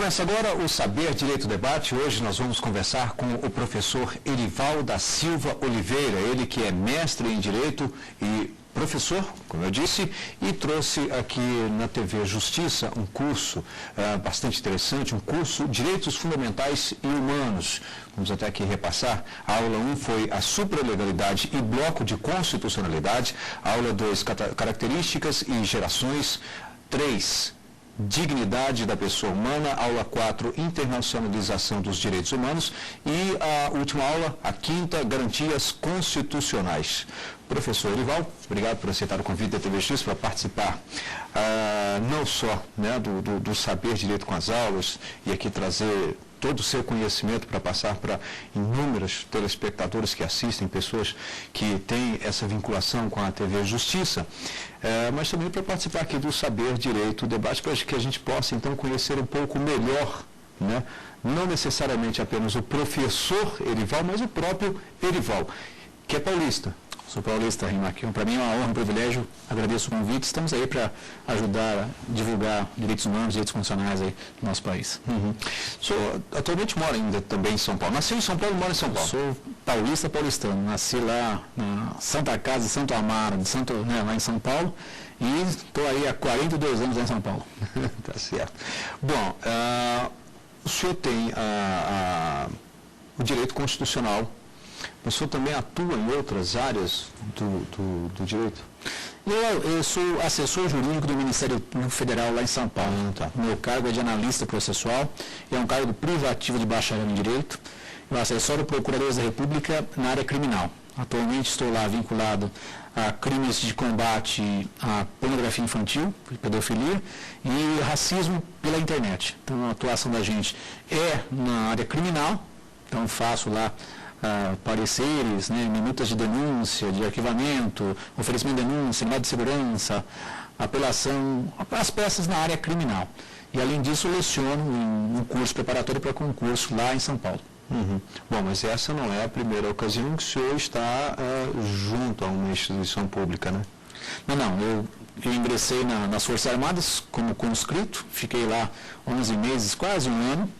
Começa agora o Saber Direito Debate. Hoje nós vamos conversar com o professor Erival da Silva Oliveira, ele que é mestre em Direito e professor, como eu disse, e trouxe aqui na TV Justiça um curso bastante interessante, um curso Direitos Fundamentais e Humanos. Vamos até aqui repassar. A aula 1 foi a supralegalidade e bloco de constitucionalidade. A aula 2, características e gerações. 3, dignidade da pessoa humana. Aula 4, internacionalização dos direitos humanos. E a última aula, a 5ª, garantias constitucionais. Professor Erival, obrigado por aceitar o convite da TV Justiça para participar não só do Saber Direito com as aulas e aqui trazer todo o seu conhecimento para passar para inúmeros telespectadores que assistem, pessoas que têm essa vinculação com a TV Justiça, mas também para participar aqui do Saber Direito Debate, para que a gente possa então conhecer um pouco melhor, não necessariamente apenas o professor Erival, mas o próprio Erival, que é paulista. Sou paulista, Rimarquinho. Para mim é uma honra, um privilégio. Agradeço o convite. Estamos aí para ajudar a divulgar direitos humanos, direitos constitucionais aí no nosso país. O senhor atualmente mora ainda também em São Paulo. Nasceu em São Paulo e mora em São Paulo? Sou paulistano. Nasci lá na Santa Casa de Santo Amaro, lá em São Paulo. E estou aí há 42 anos lá em São Paulo. Tá certo. Bom, o senhor tem o direito constitucional. O senhor também atua em outras áreas do direito? Eu sou assessor jurídico do Ministério Público Federal lá em São Paulo. Meu cargo é de analista processual, é um cargo privativo de bacharel em Direito. Eu assessoro procuradores da República na área criminal. Atualmente estou lá vinculado a crimes de combate à pornografia infantil, pedofilia e racismo pela internet. Então a atuação da gente é na área criminal, então faço lá pareceres, minutas de denúncia, de arquivamento, oferecimento de denúncia, mandado de segurança, apelação, as peças na área criminal. E além disso, leciono em um curso preparatório para concurso lá em São Paulo. Bom, mas essa não é a primeira ocasião que o senhor está junto a uma instituição pública, né? Não, eu ingressei nas Forças Armadas como conscrito, fiquei lá 11 meses, quase um ano.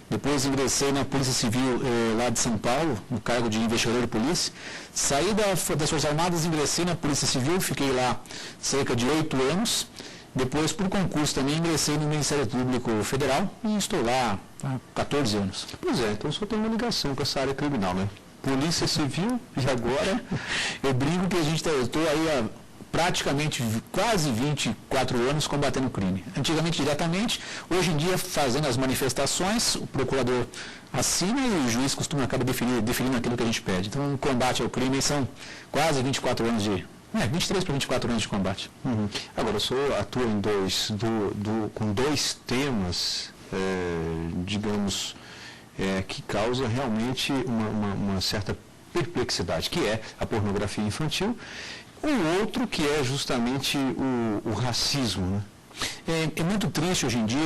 Depois ingressei na Polícia Civil lá de São Paulo, no cargo de investigador de polícia. Saí das Forças Armadas, ingressei na Polícia Civil, fiquei lá cerca de 8 anos. Depois, por concurso, também ingressei no Ministério Público Federal e estou lá há 14 anos. Pois é, então o senhor tem uma ligação com essa área criminal, né? Polícia Civil e agora eu brinco que eu estou aí há praticamente quase 24 anos combatendo o crime. Antigamente diretamente, hoje em dia fazendo as manifestações, o procurador assina e o juiz costuma acabar definindo aquilo que a gente pede. Então, o combate ao crime são quase 24 anos 23 para 24 anos de combate. Agora, o senhor atua em com dois temas, digamos, que causa realmente uma certa perplexidade, que é a pornografia infantil. O outro que é justamente o racismo, né? É muito triste hoje em dia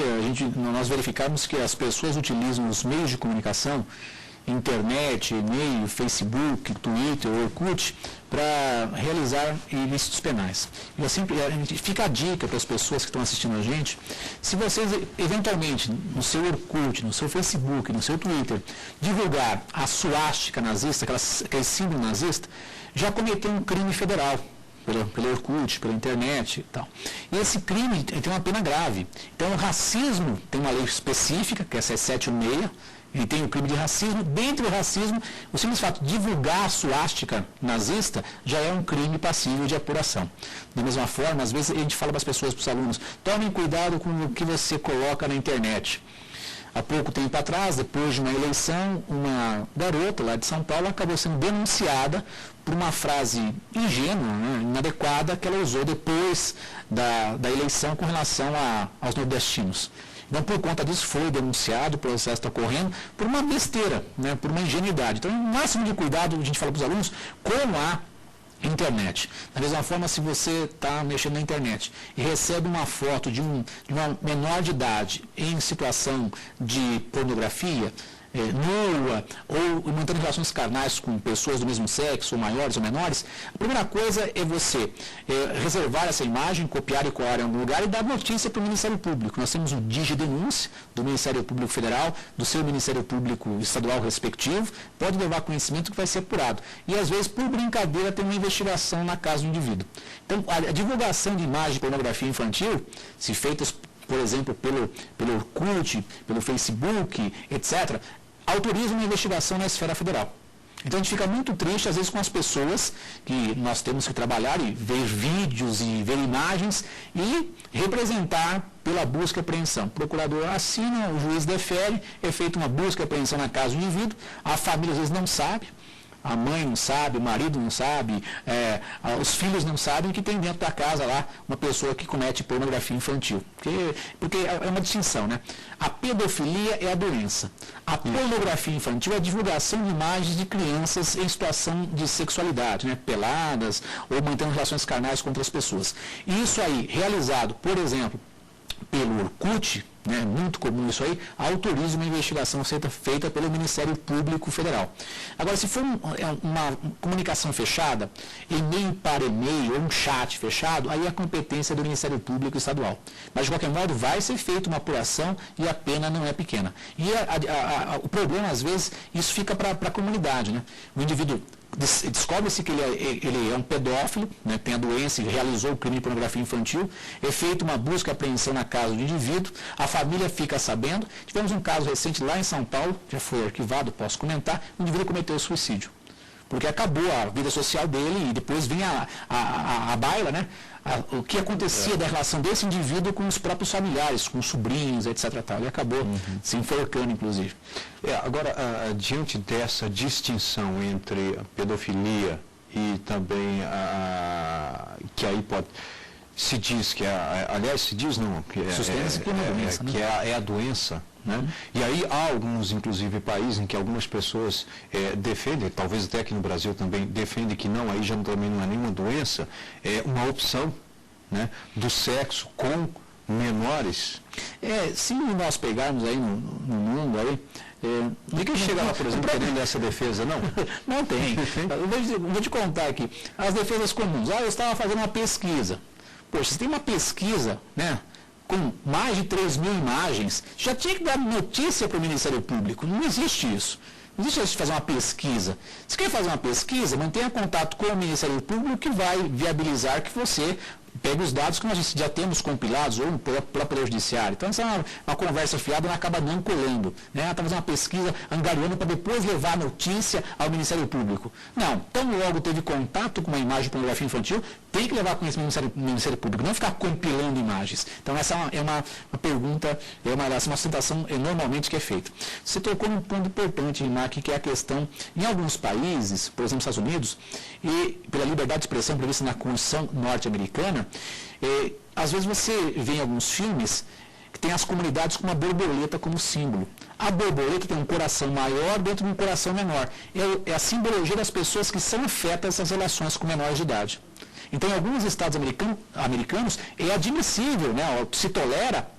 nós verificamos que as pessoas utilizam os meios de comunicação, internet, e-mail, Facebook, Twitter, Orkut, para realizar ilícitos penais. Fica a dica para as pessoas que estão assistindo a gente, se vocês eventualmente no seu Orkut, no seu Facebook, no seu Twitter, divulgar a suástica nazista, aquele símbolo nazista, já cometeu um crime federal, pelo Orkut, pela internet e tal. E esse crime tem uma pena grave. Então, o racismo tem uma lei específica, que é a 776, e tem o crime de racismo. Dentro do racismo, o simples fato de divulgar a suástica nazista já é um crime passível de apuração. Da mesma forma, às vezes a gente fala para as pessoas, para os alunos, tomem cuidado com o que você coloca na internet. Há pouco tempo atrás, depois de uma eleição, uma garota lá de São Paulo acabou sendo denunciada por uma frase ingênua, inadequada, que ela usou depois da eleição com relação aos nordestinos. Então, por conta disso, foi denunciado, o processo está correndo por uma besteira, por uma ingenuidade. Então, o máximo de cuidado, a gente fala para os alunos, como a internet. Da mesma forma, se você está mexendo na internet e recebe uma foto de uma menor de idade em situação de pornografia, nua, ou mantendo relações carnais com pessoas do mesmo sexo, ou maiores ou menores, a primeira coisa é você reservar essa imagem, copiar e colar em algum lugar e dar notícia para o Ministério Público. Nós temos um DigiDenúncia do Ministério Público Federal, do seu Ministério Público Estadual respectivo, pode levar conhecimento que vai ser apurado. E às vezes, por brincadeira, tem uma investigação na casa do indivíduo. Então, a divulgação de imagem de pornografia infantil, se feitas, por exemplo, pelo Orkut, pelo Facebook, etc., autoriza uma investigação na esfera federal. Então a gente fica muito triste, às vezes, com as pessoas que nós temos que trabalhar e ver vídeos e ver imagens e representar pela busca e apreensão. O procurador assina, o juiz defere, é feita uma busca e apreensão na casa do indivíduo, a família às vezes não sabe, a mãe não sabe, o marido não sabe, os filhos não sabem que tem dentro da casa lá uma pessoa que comete pornografia infantil. Porque é uma distinção, né? A pedofilia é a doença. A pornografia infantil é a divulgação de imagens de crianças em situação de sexualidade, né? Peladas ou mantendo relações carnais com outras pessoas. E isso aí, realizado, por exemplo, pelo Orkut, né, muito comum isso aí, autoriza uma investigação feita pelo Ministério Público Federal. Agora, se for uma comunicação fechada, e-mail para e-mail, ou um chat fechado, aí a competência é do Ministério Público Estadual. Mas, de qualquer modo, vai ser feita uma apuração e a pena não é pequena. E o problema, às vezes, isso fica para a comunidade, né? O indivíduo descobre-se que ele é um pedófilo, né, tem a doença e realizou o crime de pornografia infantil, é feita uma busca e apreensão na casa do indivíduo, a família fica sabendo. Tivemos um caso recente lá em São Paulo, já foi arquivado, posso comentar, o indivíduo cometeu suicídio, porque acabou a vida social dele e depois vinha a baila, né? O que acontecia da relação desse indivíduo com os próprios familiares, com os sobrinhos, etc. Tal. Ele acabou se enforcando, inclusive. Agora, diante dessa distinção entre a pedofilia e também que aí pode... Se diz que aliás, se diz não, que é a doença, né? E aí há alguns, inclusive, países em que algumas pessoas defendem, talvez até aqui no Brasil também, defendem que não, aí já também não é nenhuma doença, é uma opção, né, do sexo com menores. Se nós pegarmos aí no mundo aí, ninguém chega lá, por exemplo, querendo essa defesa, não? Não tem. Eu vou te contar aqui, as defesas comuns. Eu estava fazendo uma pesquisa. Poxa, você tem uma pesquisa, né, com mais de 3.000 imagens, já tinha que dar notícia para o Ministério Público. Não existe isso. Não existe isso de fazer uma pesquisa. Se quer fazer uma pesquisa, mantenha contato com o Ministério Público, que vai viabilizar que você pegue os dados que nós já temos compilados, ou pelo Poder Judiciário. Então, essa é uma conversa fiada, acaba não colando. Né? Está fazendo uma pesquisa angariando para depois levar a notícia ao Ministério Público. Não, tão logo teve contato com uma imagem de pornografia infantil, tem que levar conhecimento ao Ministério Público, não ficar compilando imagens. Então, essa é uma pergunta, uma citação normalmente que é feita. Você tocou num ponto importante, Rimac, que é a questão, em alguns países, por exemplo, Estados Unidos, e pela liberdade de expressão prevista na Constituição norte-americana, às vezes você vê em alguns filmes que tem as comunidades com uma borboleta como símbolo. A borboleta tem um coração maior dentro de um coração menor. É a simbologia das pessoas que são afetas às relações com menores de idade. Então, em alguns estados americanos, é admissível, né, se tolera,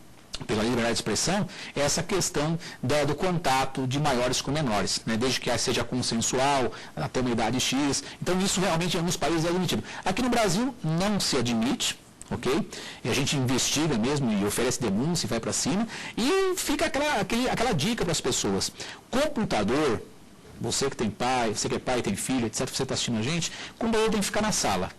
pela liberdade de expressão, essa questão do contato de maiores com menores, né, desde que seja consensual, até uma idade X. Então, isso realmente em alguns países é admitido. Aqui no Brasil, não se admite, ok? E a gente investiga mesmo e oferece denúncia e vai para cima, e fica aquela dica para as pessoas. Computador, você que tem pai, você que é pai e tem filho, etc., você está assistindo a gente, o computador tem que ficar na sala.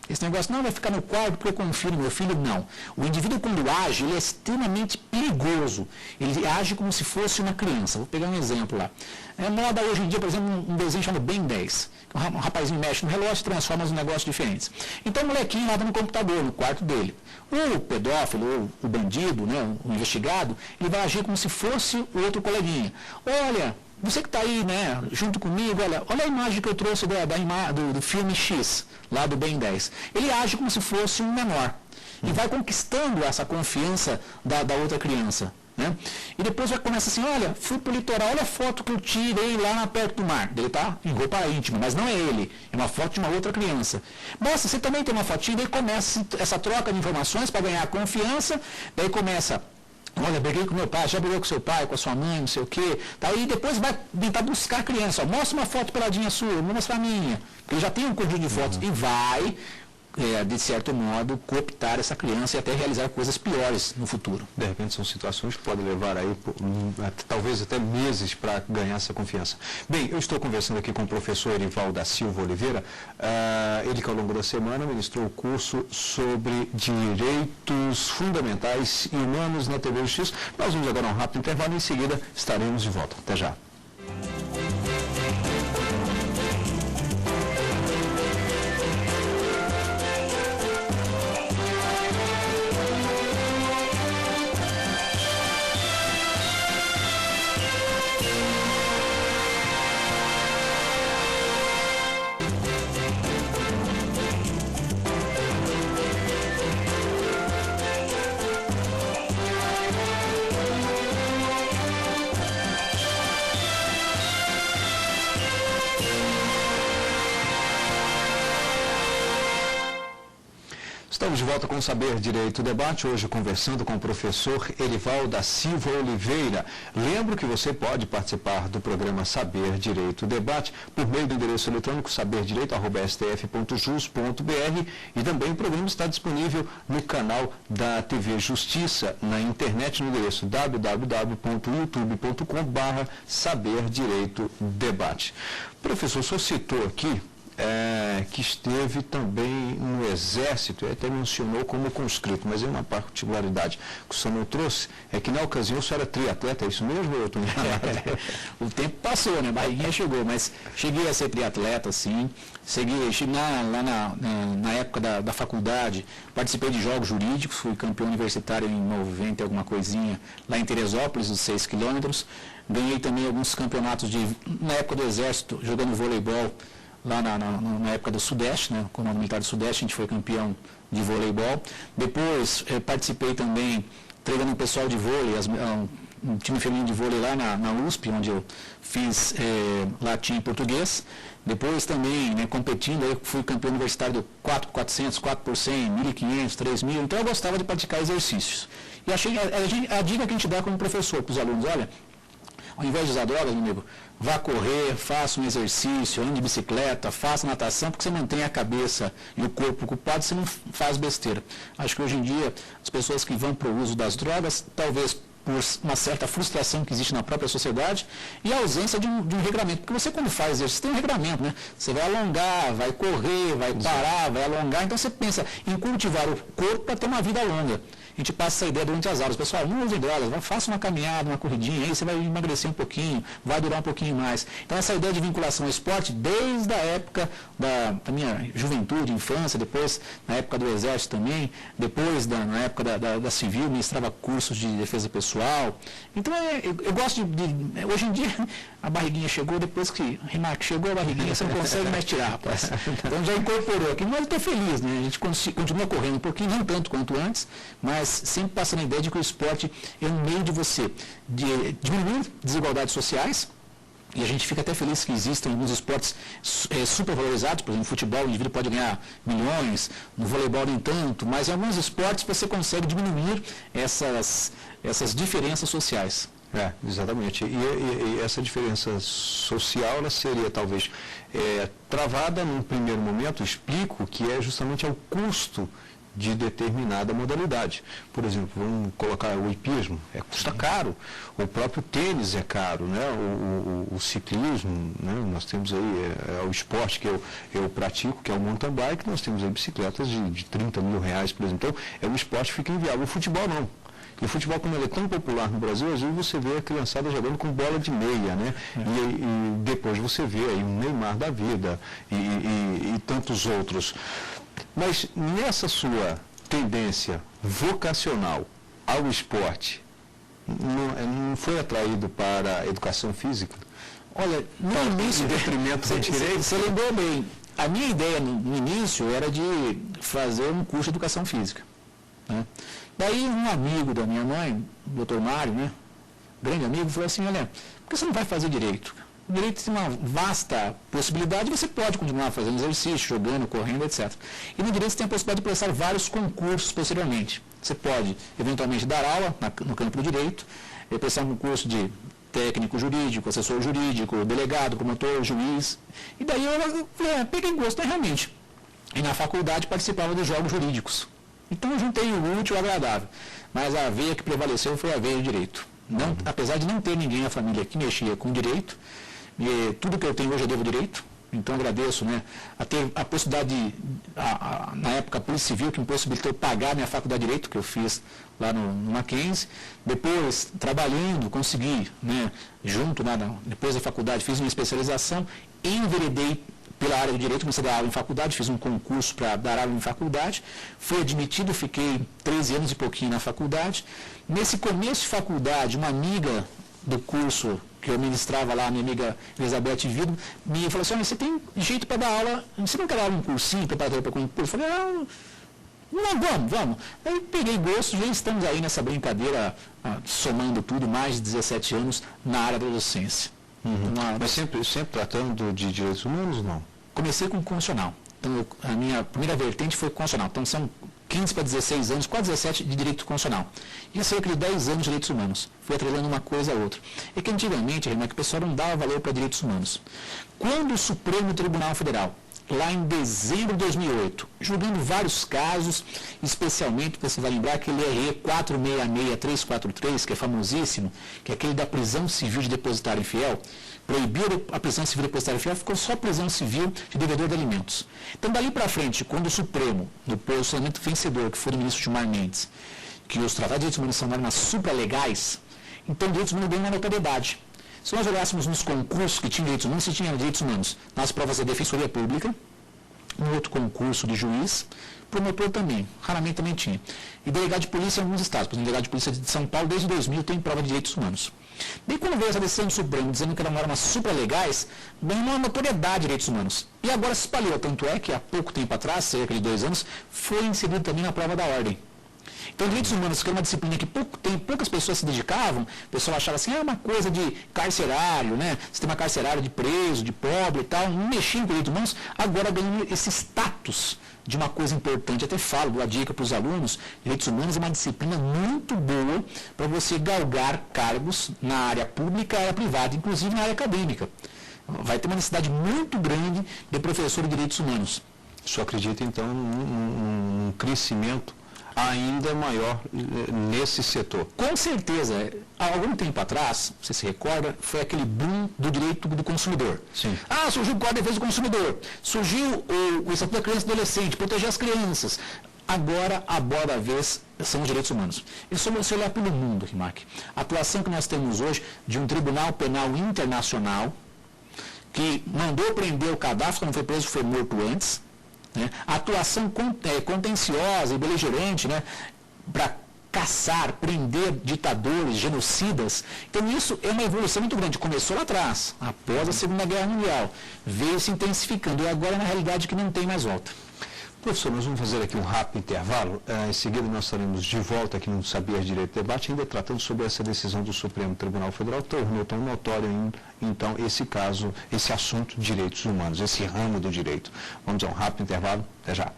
Esse negócio, não, vai ficar no quarto porque eu confio no meu filho, não. O indivíduo, quando age, ele é extremamente perigoso. Ele age como se fosse uma criança. Vou pegar um exemplo lá. É moda hoje em dia, por exemplo, um desenho chamado Ben 10. Um rapazinho mexe no relógio e transforma os negócios diferentes. Então, o molequinho lá no computador, no quarto dele. O pedófilo, ou o bandido, né, o investigado, ele vai agir como se fosse o outro coleguinha. Olha, você que está aí, né, junto comigo, olha a imagem que eu trouxe do filme X, lá do Ben 10. Ele age como se fosse um menor. E vai conquistando essa confiança da outra criança. Né? E depois vai começar assim, olha, fui para o litoral, olha a foto que eu tirei lá perto do mar. Ele está em roupa íntima, mas não é ele. É uma foto de uma outra criança. Nossa, você também tem uma fotinha, daí começa essa troca de informações para ganhar confiança, daí começa Olha, briguei com meu pai, já brigou com seu pai, com a sua mãe, não sei o quê. Aí depois vai tentar buscar a criança. Ó, mostra uma foto peladinha sua, mostra a minha. Porque já tem um conjunto de fotos e vai, de certo modo, cooptar essa criança e até realizar coisas piores no futuro. De repente são situações que podem levar aí, talvez até meses para ganhar essa confiança. Bem, eu estou conversando aqui com o professor Erival da Silva Oliveira, ele que ao longo da semana ministrou o curso sobre direitos fundamentais e humanos na TV Justiça. Nós vamos agora a um rápido intervalo e em seguida estaremos de volta. Até já. Estamos de volta com o Saber Direito Debate, hoje conversando com o professor Erival da Silva Oliveira. Lembro que você pode participar do programa Saber Direito Debate por meio do endereço eletrônico saberdireito@stf.jus.br e também o programa está disponível no canal da TV Justiça, na internet, no endereço www.youtube.com/saberdireitodebate. Professor, o senhor citou aqui que esteve também no Exército, e até mencionou como conscrito, mas é uma particularidade que o senhor não trouxe, é que na ocasião o senhor era triatleta, é isso mesmo ou eu estou enganado? O tempo passou, né? A barriguinha chegou, mas cheguei a ser triatleta, sim. Cheguei lá na época da faculdade, participei de jogos jurídicos, fui campeão universitário em 90 alguma coisinha, lá em Teresópolis, os 6 quilômetros. Ganhei também alguns campeonatos na época do Exército, jogando voleibol, lá na época do Sudeste, né, Comando Militar do Sudeste, a gente foi campeão de voleibol. Depois participei também, treinando o pessoal de vôlei, um time feminino de vôlei lá na USP, onde eu fiz latim e português. Depois também, né, competindo, eu fui campeão universitário do 4x400, 4x100, 1.500, 3.000. Então eu gostava de praticar exercícios. E achei a dica que a gente dá como professor para os alunos, olha, ao invés de usar drogas, meu amigo, vá correr, faça um exercício, ande de bicicleta, faça natação, porque você mantém a cabeça e o corpo ocupado, você não faz besteira. Acho que hoje em dia, as pessoas que vão para o uso das drogas, talvez por uma certa frustração que existe na própria sociedade e a ausência de um regramento. Porque você, quando faz exercício, tem um regramento, né? Você vai alongar, vai correr, vai parar, vai alongar. Então, você pensa em cultivar o corpo para ter uma vida longa. A gente passa essa ideia durante as aulas. Pessoal, não use drogas, faça uma caminhada, uma corridinha, aí você vai emagrecer um pouquinho, vai durar um pouquinho mais. Então, essa ideia de vinculação ao esporte, desde a época da minha juventude, infância, depois na época do Exército também, depois na época da Civil, ministrava cursos de defesa pessoal. Então, eu gosto hoje em dia, a barriguinha chegou, depois que chegou a barriguinha, você não consegue mais tirar, rapaz. Então, já incorporou aqui. Mas eu estou feliz, né? A gente continua correndo um pouquinho, não tanto quanto antes, mas sempre passando a ideia de que o esporte é um meio de você diminuir desigualdades sociais, e a gente fica até feliz que existam alguns esportes supervalorizados, por exemplo, no futebol o indivíduo pode ganhar milhões, no voleibol nem tanto, mas em alguns esportes você consegue diminuir essas diferenças sociais. Exatamente. E essa diferença social, ela seria talvez travada num primeiro momento, explico, que é justamente ao custo de determinada modalidade. Por exemplo, vamos colocar o hipismo, custa caro, o próprio tênis é caro, né? O ciclismo, né? Nós temos aí o esporte que eu pratico, que é o mountain bike, nós temos aí bicicletas de 30 mil reais, por exemplo. Então, é um esporte que fica inviável. O futebol não. E o futebol, como ele é tão popular no Brasil, às vezes você vê a criançada jogando com bola de meia, né? E depois você vê aí um Neymar da vida e tantos outros. Mas nessa sua tendência vocacional ao esporte, não foi atraído para a educação física? Olha, no início, em detrimento do direito? Você lembrou bem. A minha ideia no início era de fazer um curso de educação física, né? Daí um amigo da minha mãe, o Dr. Mário, né, grande amigo, falou assim, olha, por que você não vai fazer direito? O direito tem uma vasta possibilidade, você pode continuar fazendo exercício, jogando, correndo, etc. E no direito você tem a possibilidade de prestar vários concursos posteriormente. você pode, eventualmente, dar aula no campo do direito, prestar um curso de técnico jurídico, assessor jurídico, delegado, promotor, juiz. E daí eu peguei gosto, realmente. E na faculdade participava dos jogos jurídicos. Então eu juntei o útil ao agradável. Mas a veia que prevaleceu foi a veia do direito. Não, apesar de não ter ninguém na família que mexia com direito, tudo que eu tenho hoje eu devo direito. Então agradeço, a ter a possibilidade na época a Polícia Civil, que me possibilitou pagar minha faculdade de Direito, que eu fiz lá no Mackenzie. Depois, trabalhando, consegui, depois da faculdade, fiz uma especialização, enveredei pela área de Direito, comecei a dar aula em faculdade, fiz um concurso para dar aula em faculdade, fui admitido, fiquei 13 anos e pouquinho na faculdade. Nesse começo de faculdade, uma amiga do curso que eu ministrava lá, minha amiga Elizabeth Vido, me falou assim: você tem jeito para dar aula, você não quer dar aula em cursinho, preparatório para concurso? Eu falei: não, vamos. Aí peguei gosto, já estamos aí nessa brincadeira, somando tudo, mais de 17 anos na área da docência. Mas sempre tratando de direitos humanos, não? Comecei com constitucional. Então, a minha primeira vertente foi constitucional. Então, são 15 para 16 anos, quase 17 de direito constitucional. E cerca de 10 anos de direitos humanos. Fui atrelando uma coisa a outra. É que antigamente, o pessoal não dava valor para direitos humanos. Quando o Supremo Tribunal Federal, lá em dezembro de 2008, julgando vários casos, especialmente, você vai lembrar aquele RE 466343, que é famosíssimo, que é aquele da prisão civil de depositário infiel, proibiu a prisão civil de depositário infiel, ficou só prisão civil de devedor de alimentos. Então, dali para frente, quando o Supremo, no posicionamento vencedor, que foi do ministro Gilmar Mendes, que os tratados de direitos humanos são normas supralegais, então direitos humanos ganham uma notoriedade. Se nós olhássemos nos concursos que tinham direitos humanos, se tinha direitos humanos nas provas da Defensoria Pública, um outro concurso de juiz, promotor também, raramente também tinha. E delegado de polícia em alguns estados, por exemplo, delegado de polícia de São Paulo, desde 2000, tem prova de direitos humanos. Daí, quando veio essa decisão do Supremo dizendo que eram normas supralegais, ganhou uma notoriedade de direitos humanos. E agora se espalhou, tanto é que há pouco tempo atrás, cerca de 2 anos, foi inserido também na prova da ordem. Então, direitos humanos, que era uma disciplina que poucas pessoas se dedicavam, o pessoal achava assim, é uma coisa de carcerário, sistema carcerário de preso, de pobre e tal, não mexia com direitos humanos, agora ganhou esse status de uma coisa importante. Até falo, dou a dica para os alunos, direitos humanos é uma disciplina muito boa para você galgar cargos na área pública e área privada, inclusive na área acadêmica. Vai ter uma necessidade muito grande de professor de direitos humanos. O senhor acredita, então, num crescimento ainda maior nesse setor? Com certeza. Há algum tempo atrás, você se recorda, foi aquele boom do direito do consumidor. Sim. Surgiu o Código de Defesa do Consumidor, surgiu o Estatuto da Criança e do Adolescente, proteger as crianças. Agora, a bola da vez são os direitos humanos. E se você olhar pelo mundo, Rimac, a atuação que nós temos hoje de um Tribunal Penal Internacional, que mandou prender o Gaddafi, não foi preso, foi morto antes, a atuação contenciosa e beligerante, para caçar, prender ditadores, genocidas. Então isso é uma evolução muito grande. Começou lá atrás, após a Segunda Guerra Mundial, veio se intensificando e agora na realidade que não tem mais volta. Professor, nós vamos fazer aqui um rápido intervalo. Em seguida nós estaremos de volta aqui no Saber Direito Debate, ainda tratando sobre essa decisão do Supremo Tribunal Federal, que tornou tão notório, então, esse caso, esse assunto de direitos humanos, esse ramo do direito. Vamos a um rápido intervalo. Até já.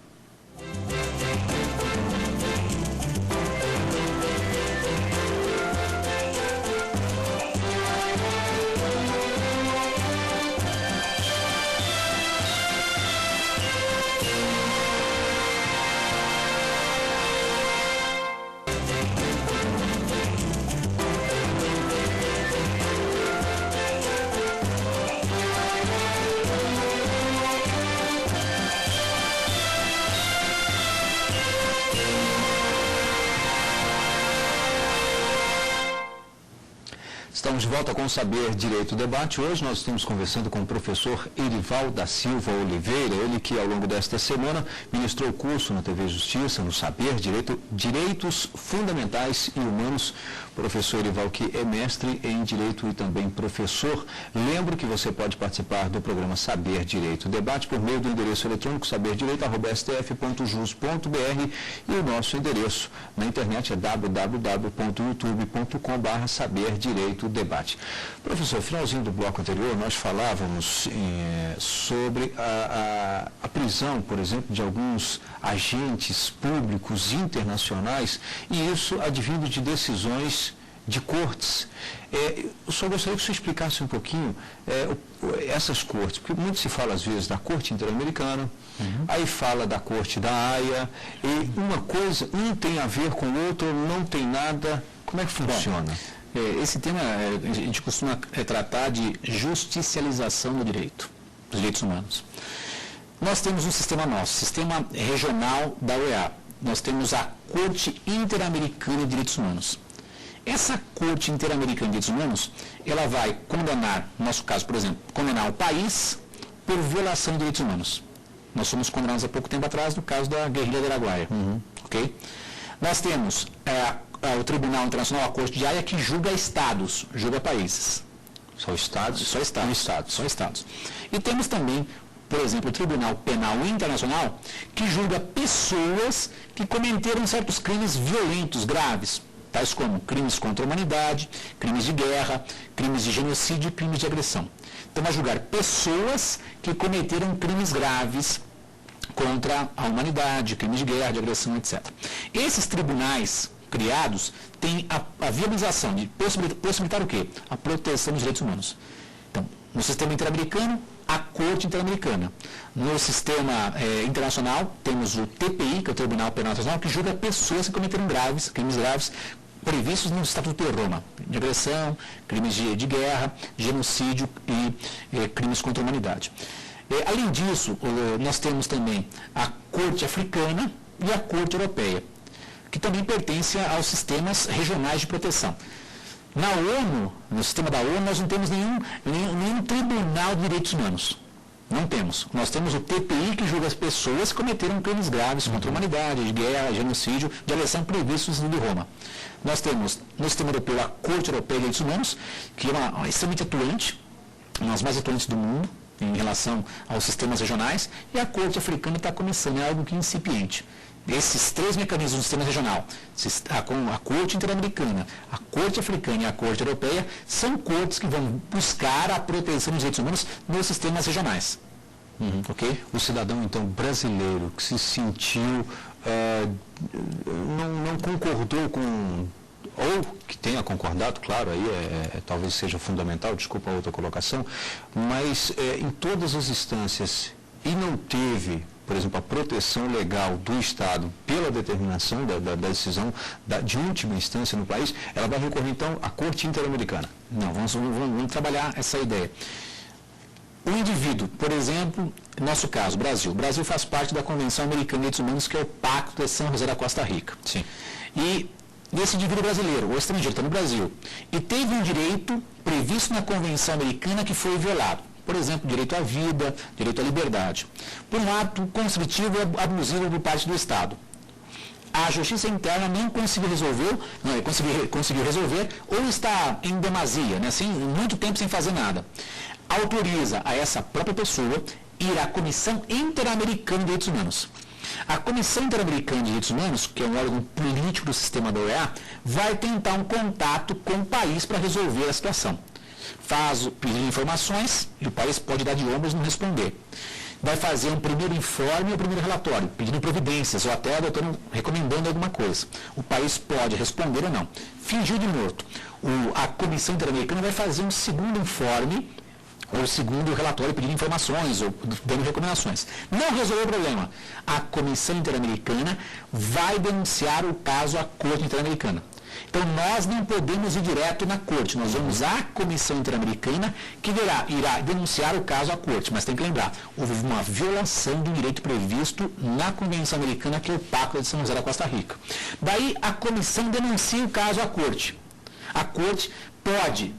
Estamos de volta com o Saber Direito Debate. Hoje nós estamos conversando com o professor Erival da Silva Oliveira, ele que ao longo desta semana ministrou o curso na TV Justiça, no Saber Direito, Direitos Fundamentais e Humanos. Professor Erival, que é mestre em Direito e também professor. Lembro que você pode participar do programa Saber Direito Debate por meio do endereço eletrônico saberdireito@stf.jus.br e o nosso endereço na internet é www.youtube.com/saberdireito debate. Professor, finalzinho do bloco anterior, nós falávamos sobre a prisão, por exemplo, de alguns agentes públicos internacionais, e isso advindo de decisões de cortes. Eu só gostaria que você explicasse um pouquinho essas cortes, porque muito se fala às vezes da Corte Interamericana, aí fala da Corte da Haia, e uma coisa, um tem a ver com o outro, não tem nada. Como é que funciona? Esse tema a gente costuma tratar de justicialização do direito, dos direitos humanos. Nós temos um sistema nosso, sistema regional da OEA. Nós temos a Corte Interamericana de Direitos Humanos. Essa Corte Interamericana de Direitos Humanos, ela vai condenar, no nosso caso, por exemplo, condenar o país por violação de direitos humanos. Nós fomos condenados há pouco tempo atrás no caso da guerrilha do Araguaia. Ok? Nós temos o Tribunal Internacional, a Corte de Haia, que julga estados, julga países. Só estados? Só estados. E temos também, por exemplo, o Tribunal Penal Internacional, que julga pessoas que cometeram certos crimes violentos, graves, tais como crimes contra a humanidade, crimes de guerra, crimes de genocídio e crimes de agressão. Então, vai julgar pessoas que cometeram crimes graves contra a humanidade, crimes de guerra, de agressão, etc. Esses tribunais criados têm a viabilização de possibilitar o quê? A proteção dos direitos humanos. Então, no sistema interamericano, a Corte Interamericana. No sistema internacional, temos o TPI, que é o Tribunal Penal Internacional, que julga pessoas que cometeram crimes graves, previstos no Estatuto de Roma, de agressão, crimes de guerra, genocídio e crimes contra a humanidade. Além disso, nós temos também a Corte Africana e a Corte Europeia, que também pertencem aos sistemas regionais de proteção. Na ONU, no sistema da ONU, nós não temos nenhum tribunal de direitos humanos. Não temos. Nós temos o TPI, que julga as pessoas que cometeram crimes graves contra a humanidade, de guerra, genocídio, de agressão previstos no Estatuto de Roma. Nós temos no sistema europeu a Corte Europeia de Direitos Humanos, que é extremamente atuante, uma das mais atuantes do mundo em relação aos sistemas regionais, e a Corte Africana está começando, é algo que é incipiente. Esses três mecanismos do sistema regional, a Corte Interamericana, a Corte Africana e a Corte Europeia, são cortes que vão buscar a proteção dos direitos humanos nos sistemas regionais. Ok? O cidadão, então, brasileiro que se sentiu, não concordou com, ou que tenha concordado, claro, aí talvez seja fundamental, desculpa a outra colocação, mas em todas as instâncias e não teve, por exemplo, a proteção legal do Estado pela determinação da decisão de última instância no país, ela vai recorrer, então, à Corte Interamericana. Não, vamos trabalhar essa ideia. O indivíduo, por exemplo, no nosso caso, Brasil. O Brasil faz parte da Convenção Americana de Direitos Humanos, que é o Pacto de São José da Costa Rica. Sim. E esse indivíduo brasileiro, ou estrangeiro, está no Brasil, e teve um direito previsto na Convenção Americana que foi violado. Por exemplo, direito à vida, direito à liberdade, por um ato constritivo e abusivo por parte do Estado. A Justiça Interna não conseguiu resolver, conseguiu resolver, ou está em demasia, né, assim, muito tempo sem fazer nada. Autoriza a essa própria pessoa ir à Comissão Interamericana de Direitos Humanos. A Comissão Interamericana de Direitos Humanos, que é um órgão político do sistema da OEA, vai tentar um contato com o país para resolver a situação. Faz pedir informações e o país pode dar de ombros e não responder. Vai fazer um primeiro informe ou primeiro relatório, pedindo providências ou até recomendando alguma coisa. O país pode responder ou não. Fingiu de morto. A Comissão Interamericana vai fazer um segundo informe ou segundo relatório pedindo informações ou dando recomendações. Não resolveu o problema. A Comissão Interamericana vai denunciar o caso à Corte Interamericana. Então, nós não podemos ir direto na Corte, nós vamos à Comissão Interamericana, que irá denunciar o caso à Corte. Mas tem que lembrar, houve uma violação de um direito previsto na Convenção Americana, que é o Pacto de São José da Costa Rica. Daí, a Comissão denuncia o caso à Corte. A Corte pode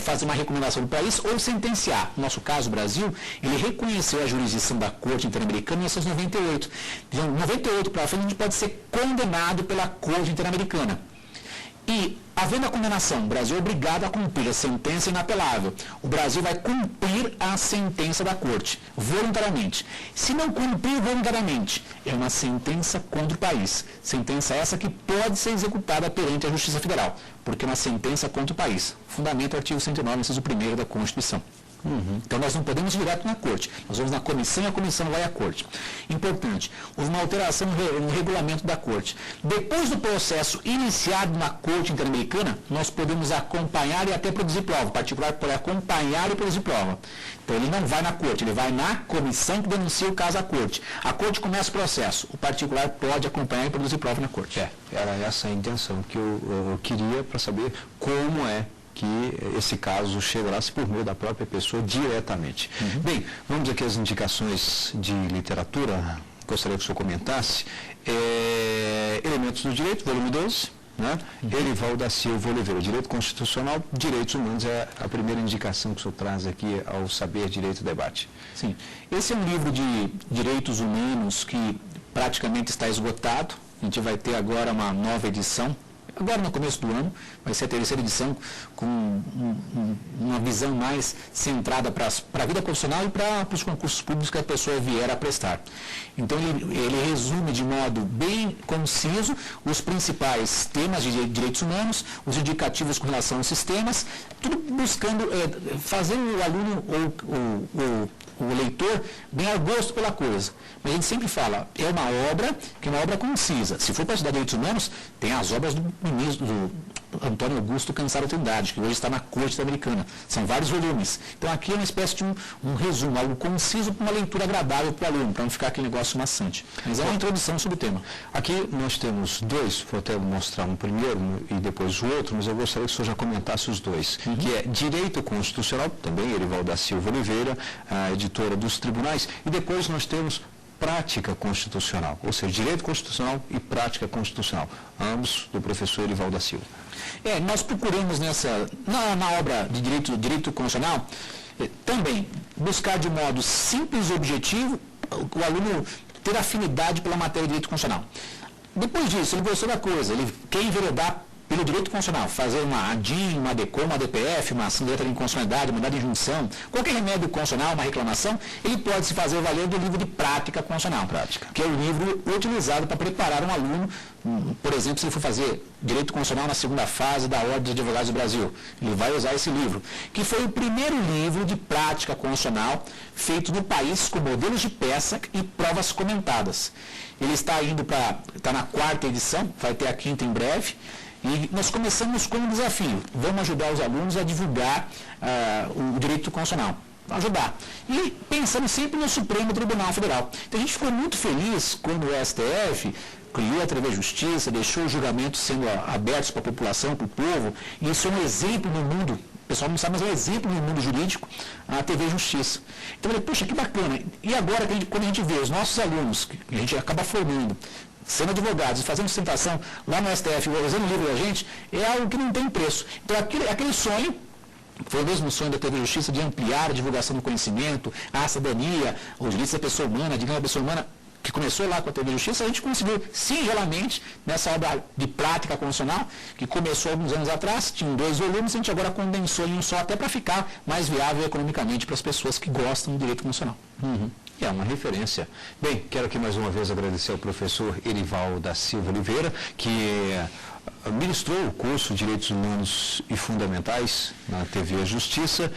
fazer uma recomendação do país ou sentenciar. No nosso caso, o Brasil, ele reconheceu a jurisdição da Corte Interamericana em 1998. De 98 para frente, a gente pode ser condenado pela Corte Interamericana. E Havendo a condenação, o Brasil é obrigado a cumprir a sentença inapelável. O Brasil vai cumprir a sentença da Corte, voluntariamente. Se não cumprir voluntariamente, é uma sentença contra o país. Sentença essa que pode ser executada perante a Justiça Federal, porque é uma sentença contra o país. Fundamento o artigo 109, inciso 1º da Constituição. Então nós não podemos ir direto na corte, nós vamos na comissão e a comissão vai à corte. Importante, houve uma alteração no regulamento da corte. Depois do processo iniciado na corte interamericana, nós podemos acompanhar e até produzir prova. O particular pode acompanhar e produzir prova. Então ele não vai na corte, ele vai na comissão que denuncia o caso à corte. A corte começa o processo, o particular pode acompanhar e produzir prova na corte. Era essa a intenção que eu queria para saber como é que esse caso chegasse por meio da própria pessoa diretamente. Bem, vamos aqui às indicações de literatura. Gostaria que o senhor comentasse. Elementos do Direito, volume 12, né? Erival da Silva Oliveira, Direito Constitucional, Direitos Humanos, é a primeira indicação que o senhor traz aqui ao Saber Direito Debate. Sim, esse é um livro de direitos humanos que praticamente está esgotado. A gente vai ter agora uma nova edição. Agora no começo do ano, vai ser a terceira edição com uma visão mais centrada para a vida profissional e para os concursos públicos que a pessoa vier a prestar. Então ele resume de modo bem conciso os principais temas de direitos humanos, os indicativos com relação aos sistemas, tudo buscando fazer o aluno ou o leitor bem ao gosto pela coisa. Mas a gente sempre fala, é uma obra que é uma obra concisa. Se for para estudar direitos humanos, tem as obras do ministro, do Antônio Augusto Cansaro Trindade, que hoje está na Corte Americana. São vários volumes. Então aqui é uma espécie de um resumo, algo conciso para uma leitura agradável para o aluno, para não ficar aquele negócio maçante. Mas é uma introdução sobre o tema. Aqui nós temos dois, vou até mostrar um primeiro e depois o outro, mas eu gostaria que o senhor já comentasse os dois, que é Direito Constitucional, também Erival da Silva Oliveira, a editora dos tribunais, e depois nós temos Prática Constitucional, ou seja, Direito Constitucional e Prática Constitucional, ambos do professor Erival da Silva. Nós procuramos na obra de Direito Constitucional, também buscar de modo simples e objetivo o aluno ter afinidade pela matéria de Direito Constitucional. Depois disso, ele gostou da coisa, ele quer enveredar pelo direito constitucional, fazer uma ADIM, uma ADECOM, uma ADPF, uma letra de inconstitucionalidade, uma mandado de injunção, qualquer remédio constitucional, uma reclamação, ele pode se fazer valer do livro de prática constitucional, que é o livro utilizado para preparar um aluno, por exemplo, se ele for fazer direito constitucional na segunda fase da Ordem dos Advogados do Brasil, ele vai usar esse livro, que foi o primeiro livro de prática constitucional feito no país com modelos de peça e provas comentadas. Ele está na 4ª edição, vai ter a 5ª em breve. E nós começamos com um desafio. Vamos ajudar os alunos a divulgar o direito constitucional. Ajudar. E pensando sempre no Supremo Tribunal Federal. Então a gente ficou muito feliz quando o STF criou a TV Justiça, deixou os julgamentos sendo abertos para a população, para o povo. E isso é um exemplo no mundo. O pessoal não sabe, mas é um exemplo no mundo jurídico, a TV Justiça. Então eu falei, poxa, que bacana. E agora, quando a gente vê os nossos alunos, que a gente acaba formando, sendo advogados e fazendo sustentação lá no STF, usando o livro da gente, é algo que não tem preço. Então, aquele sonho, foi o mesmo sonho da TV Justiça de ampliar a divulgação do conhecimento, a cidadania, os direitos da pessoa humana, a dignidade da pessoa humana, que começou lá com a TV Justiça, a gente conseguiu, singelamente, nessa obra de prática constitucional, que começou alguns anos atrás, tinha 2 volumes, a gente agora condensou em um só, até para ficar mais viável economicamente para as pessoas que gostam do direito constitucional. É uma referência. Bem, quero aqui mais uma vez agradecer ao professor Erival da Silva Oliveira, que ministrou o curso de Direitos Humanos e Fundamentais na TV Justiça.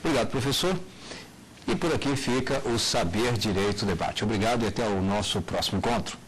Obrigado, professor. E por aqui fica o Saber Direito Debate. Obrigado e até o nosso próximo encontro.